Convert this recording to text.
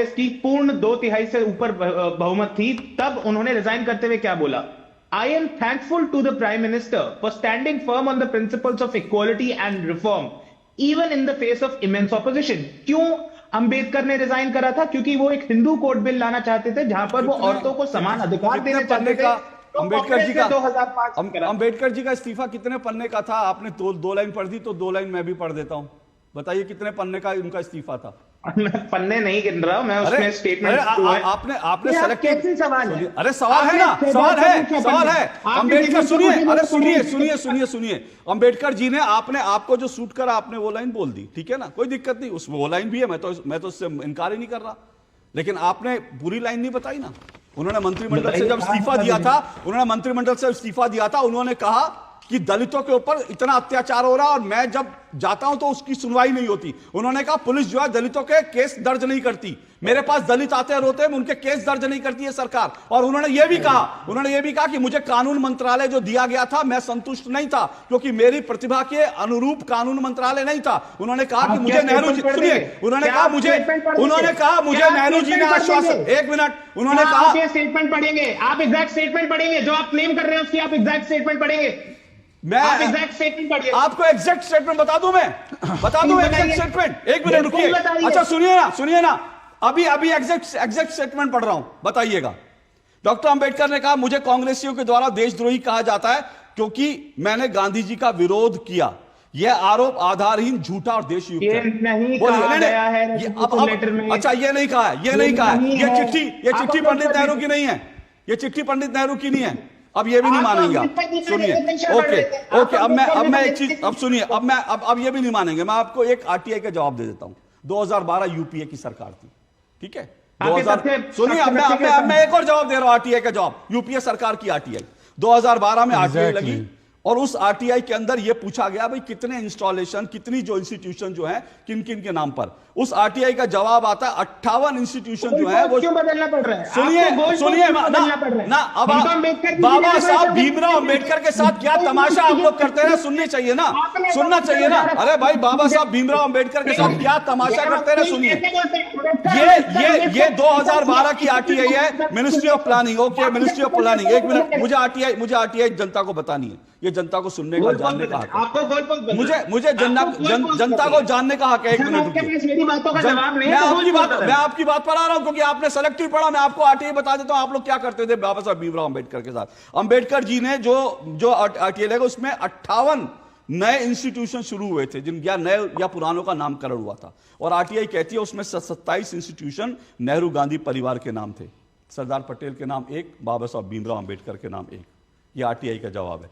की पूर्ण 2/3 से ऊपर बहुमत थी, तब उन्होंने रिजाइन करते हुए क्या बोला? I am thankful to the prime minister for standing firm on the principles of equality and reform even in the face of immense opposition. क्यों अंबेडकर ने रिजाइन करा था? क्योंकि वो एक हिंदू कोड बिल लाना चाहते थे जहां पर वो औरतों को समान अधिकार देना चाहते थे। तो अंबेडकर जी का 2005 अंबेडकर जी का इस्तीफा कितने पन्ने का था? आपने दो लाइन पढ़ दी, तो 2 लाइन मैं भी पढ़ देता हूं। बताइए कितने पन्ने का उनका इस्तीफा था? पन्ने नहीं गिन रहा हूं मैं, उसमें स्टेटमेंट आपने सेलेक्टिव सवाल है। अरे सवाल है ना, सवाल है। अंबेडकर सुनिए, अरे सुनिए अंबेडकर जी ने आपको जो सूट करा आपने वो लाइन बोल दी, ठीक है ना, कोई दिक्कत नहीं, उसमें वो लाइन भी है, मैं तो उससे इनकार ही नहीं कर रहा, लेकिन आपने पूरी लाइन नहीं बताई ना। उन्होंने मंत्रिमंडल से जब इस्तीफा दिया था, उन्होंने कहा कि दलितों के ऊपर इतना अत्याचार हो रहा है और मैं जब जाता हूं तो उसकी सुनवाई नहीं होती। उन्होंने कहा पुलिस जो है दलितों के केस दर्ज नहीं करती, मेरे पास दलित आते हैं रोते हैं, उनके केस दर्ज नहीं करती है सरकार। और उन्होंने यह भी कहा कि मुझे कानून मंत्रालय जो दिया गया था मैं संतुष्ट नहीं था, क्योंकि मेरी प्रतिभा के अनुरूप कानून मंत्रालय नहीं था। उन्होंने कहा कि मुझे नेहरू जी, सुनिए, उन्होंने कहा मुझे नेहरू जी ने आश्वासन, एक मिनट, उन्होंने कहा स्टेटमेंट पढ़ेंगे, आप एग्जैक्ट स्टेटमेंट पढ़ेंगे जो आप क्लेम कर रहे हैं उसकी, आप एग्जैक्ट स्टेटमेंट पढ़ेंगे। मैं एग्जैक्ट स्टेटमेंट पढ़िए, आपको एग्जैक्ट स्टेटमेंट बता दूं, मैं बता दूं एग्जैक्ट स्टेटमेंट। एक मिनट रुकिए, अच्छा सुनिए ना, अभी एग्जैक्ट स्टेटमेंट पढ़ रहा हूं, बताइएगा। डॉक्टर अंबेडकर ने कहा मुझे कांग्रेसियों के द्वारा देशद्रोही कहा जाता है क्योंकि मैंने गांधी जी का विरोध किया। यह आरोप आधारहीन, झूठा और देशयुक्त है। नहीं कहा गया है लेटर में। अच्छा, ये नहीं कहा है, ये चिट्ठी पंडित नेहरू की नहीं है, ये चिट्ठी पंडित नेहरू की नहीं है। अब ये भी नहीं मानेंगे आप, सुनिए, ओके, अब मैं एक चीज, अब सुनिए, अब ये भी नहीं मानेंगे। मैं आपको एक आरटीआई का जवाब दे देता हूं। 2012 यूपीए की सरकार थी, ठीक है, 2000, सुनिए, अब मैं एक और जवाब दे रहा हूं, आरटीआई का जवाब, यूपीए सरकार की आरटीआई 2012 में आरटीआई लगी और उस आरटीआई के अंदर यह पूछा गया भाई कितने इंस्टॉलेशन, कितनी जो इंस्टीट्यूशन जो है किन किन के नाम पर। उस आरटीआई का जवाब आता है 58 इंस्टीट्यूशन जो है वो। क्यों बदलना पड़ रहा है? सुनिए ना, अब बाबा साहब भीमराव अंबेडकर के साथ क्या तमाशा आप लोग करते हैं, सुनना चाहिए ना। अरे भाई, बाबा साहब भीमराव अंबेडकर के साथ क्या तमाशा करते हैं, सुनिए। ये 2012 की आरटीआई है, ministry of planning. Okay, ministry of planning. एक मिनट, मुझे आरटीआई जनता को बतानी है, ये जनता को सुनने का, जानने का हक है। मुझे जनता को जानने का हक है। एक मिनट, बातों का जवाब नहीं, मैं आपकी बात पर आ रहा हूं क्योंकि आपने सेलेक्टिव पढ़ा। मैं आपको आरटीआई बता देता हूं, आप लोग क्या करते थे बाबा साहब भीमराव अंबेडकर के साथ। अंबेडकर जी ने जो आरटीआई लगा उसमें 58 नए इंस्टीट्यूशन शुरू हुए थे, जिन या पुरानों का नामकरण हुआ था। और आरटीआई कहती है उसमें 27 इंस्टीट्यूशन नेहरू गांधी परिवार के नाम थे, सरदार पटेल के नाम 1, बाबा साहब भीमराव अंबेडकर के नाम 1। ये आरटीआई का जवाब है।